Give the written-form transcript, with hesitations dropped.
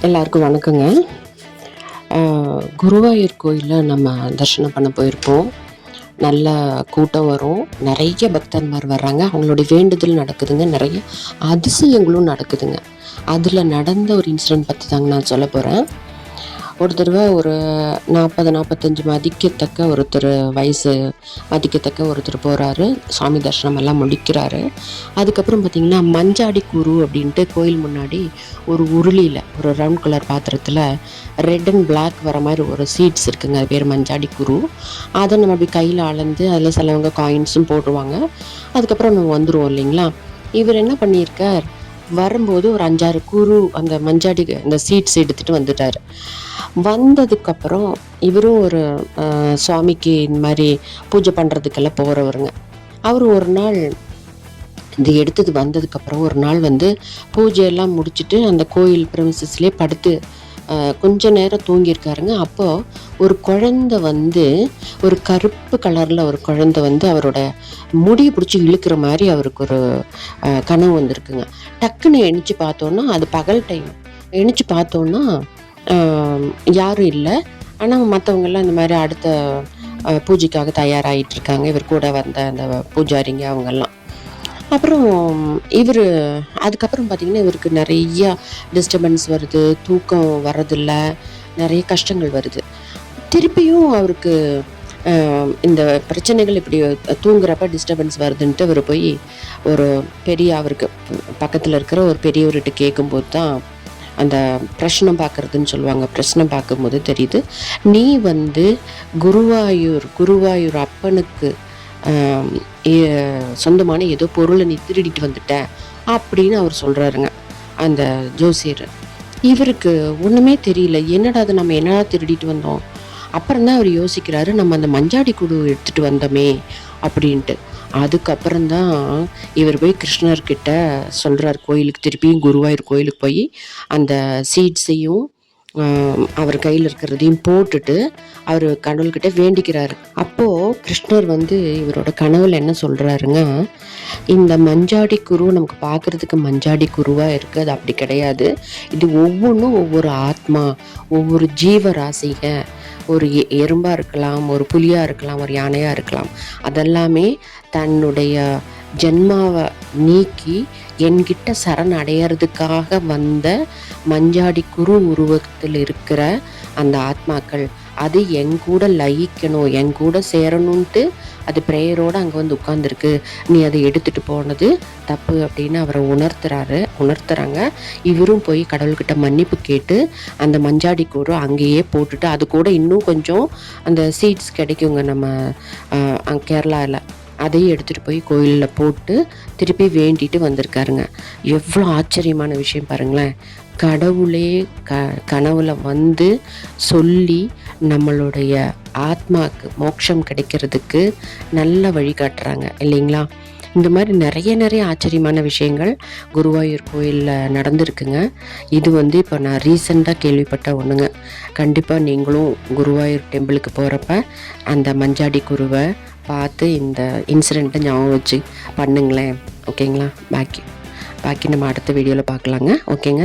எல்லாருக்கும் வணக்கங்க. குருவாயூர் கோயிலில் நம்ம தரிசனம் பண்ண போயிருப்போம். நல்ல கூட்டம் வரும், நிறைய பக்தர்மார் வர்றாங்க, அவங்களுடைய வேண்டுதல் நடக்குதுங்க, நிறைய அதிசயங்களும் நடக்குதுங்க. அதில் நடந்த ஒரு இன்சிடென்ட் பற்றி தாங்க நான் சொல்ல போகிறேன். ஒரு தடவை ஒரு 40-45 மதிக்கத்தக்க ஒருத்தர், வயசு மதிக்கத்தக்க ஒருத்தர் போகிறாரு, சாமி தரிசனம் எல்லாம் முடிக்கிறாரு. அதுக்கப்புறம் பார்த்திங்கன்னா மஞ்சாடி குரு அப்படின்ட்டு கோயில் முன்னாடி ஒரு உருளியில், ஒரு ரவுண்ட் கலர் பாத்திரத்தில் ரெட் அண்ட் பிளாக் வர மாதிரி ஒரு சீட்ஸ் இருக்குங்க, அது பேர் மஞ்சாடி குரு. அதை நம்ம அப்படி கையில் அளந்து அதில் சிலவங்க காயின்ஸும் போடுவாங்க. அதுக்கப்புறம் நம்ம வந்துடுவோம் இல்லைங்களா. இவர் என்ன பண்ணியிருக்கார், வரும்போது ஒரு 5-6 குரு அந்த மஞ்சாடி அந்த சீட்ஸ் எடுத்துகிட்டு வந்துட்டார். வந்ததுக்கப்புறம் இவரும் ஒரு சுவாமிக்கு இந்த மாதிரி பூஜை பண்ணுறதுக்கெல்லாம் போகிறவருங்க. அவர் ஒரு நாள் இது எடுத்தது வந்ததுக்கப்புறம் ஒரு நாள் பூஜையெல்லாம் முடிச்சுட்டு அந்த கோயில் ப்ரெமிசஸ்லேயே படுத்து கொஞ்ச நேரம் தூங்கியிருக்காருங்க. அப்போது ஒரு குழந்தை ஒரு கருப்பு கலரில் ஒரு குழந்தை அவரோட முடியை பிடிச்சி இழுக்கிற மாதிரி அவருக்கு ஒரு கனவு வந்திருக்குங்க. டக்குன்னு எணிச்சு பார்த்தோன்னா, அது பகல் டைம், எணிச்சு பார்த்தோன்னா யாரும் இல்லை. ஆனால் மற்றவங்கெல்லாம் இந்த மாதிரி அடுத்த பூஜைக்காக தயாராகிட்டு இருக்காங்க, இவர் கூட வந்த அந்த பூஜாரிங்க அவங்கெல்லாம். அப்புறம் இவர் அதுக்கப்புறம் பார்த்திங்கன்னா இவருக்கு நிறையா டிஸ்டர்பன்ஸ் வருது, தூக்கம் வர்றதில்ல, நிறைய கஷ்டங்கள் வருது. திருப்பியும் அவருக்கு இந்த பிரச்சனைகள் இப்படி தூங்குறப்ப டிஸ்டர்பன்ஸ் வருதுன்ட்டு அவர் போய் ஒரு அவருக்கு பக்கத்தில் இருக்கிற ஒரு பெரியவர்கிட்ட கேட்கும்போது தான் அந்த பிரச்சனம் பார்க்குறதுன்னு சொல்லுவாங்க. பிரச்சனை பார்க்கும்போது தெரியுது, நீ குருவாயூர் அப்பனுக்கு சொந்தமான ஏதோ பொருளை நீ திருடிட்டு வந்துட்ட அப்படின்னு அவர் சொல்கிறாருங்க, அந்த ஜோசியர். இவருக்கு ஒன்றுமே தெரியல, என்னடா அது நம்ம என்னடா திருடிட்டு வந்தோம். அப்புறம்தான் அவர் யோசிக்கிறாரு, நம்ம அந்த மஞ்சாடி குடு எடுத்துகிட்டு வந்தோமே அப்படின்ட்டு. அதுக்கப்புறம்தான் இவர் போய் கிருஷ்ணர்கிட்ட சொல்கிறார், கோயிலுக்கு திருப்பியும் குருவாயூர் கோயிலுக்கு போய் அந்த சீட்ஸையும் அவர் கையில் இருக்கிறதையும் போட்டுட்டு அவர் கடவுள்கிட்ட வேண்டிக்கிறாரு. அப்போது கிருஷ்ணர் இவரோட கனவுல என்ன சொல்கிறாருங்க, இந்த மஞ்சாடி குரு நமக்கு பார்க்குறதுக்கு மஞ்சாடி குருவாக இருக்குது, அது அப்படி கிடையாது. இது ஒவ்வொன்றும் ஒவ்வொரு ஆத்மா, ஒவ்வொரு ஜீவராசிங்க. ஒரு எறும்பாக இருக்கலாம், ஒரு புலியாக இருக்கலாம், ஒரு யானையாக இருக்கலாம். அதெல்லாமே தன்னுடைய ஜென்மாவை நீக்கி என்கிட்ட சரண் அடையிறதுக்காக வந்த மஞ்சாடி குரு உருவத்தில் இருக்கிற அந்த ஆத்மாக்கள். அது எங்கூட லயிக்கணும், எங்கூட சேரணுன்ட்டு அது ப்ரேயரோடு அங்கே உட்காந்துருக்கு. நீ அதை எடுத்துகிட்டு போனது தப்பு அப்படின்னு அவரை உணர்த்துறாங்க. இவரும் போய் கடவுள்கிட்ட மன்னிப்பு கேட்டு அந்த மஞ்சாடி கூறு அங்கேயே போட்டுட்டு, அது கூட இன்னும் கொஞ்சம் அந்த சீட்ஸ் கிடைக்குங்க நம்ம கேரளாவில், அதையும் எடுத்துகிட்டு போய் கோயிலில் போட்டு திருப்பி வேண்டிட்டு வந்திருக்காருங்க. எவ்வளோ ஆச்சரியமான விஷயம் பாருங்களேன். கடவுளே கனவுல சொல்லி நம்மளுடைய ஆத்மாவுக்கு மோட்சம் கிடைக்கிறதுக்கு நல்ல வழி காட்டுறாங்க இல்லைங்களா. இந்த மாதிரி நிறைய ஆச்சரியமான விஷயங்கள் குருவாயூர் கோயிலில் நடந்திருக்குங்க. இது இப்போ நான் ரீசெண்டாக கேள்விப்பட்ட ஒன்றுங்க. கண்டிப்பாக நீங்களும் குருவாயூர் டெம்பிளுக்கு போகிறப்ப அந்த மஞ்சாடி குருவை பார்த்து இந்த இன்சிடெண்ட்டை ஞாபகம் வச்சு பண்ணுங்களேன். ஓகேங்களா. பாக்கி நம்ம அடுத்த வீடியோவில் பார்க்கலாங்க. ஓகேங்க.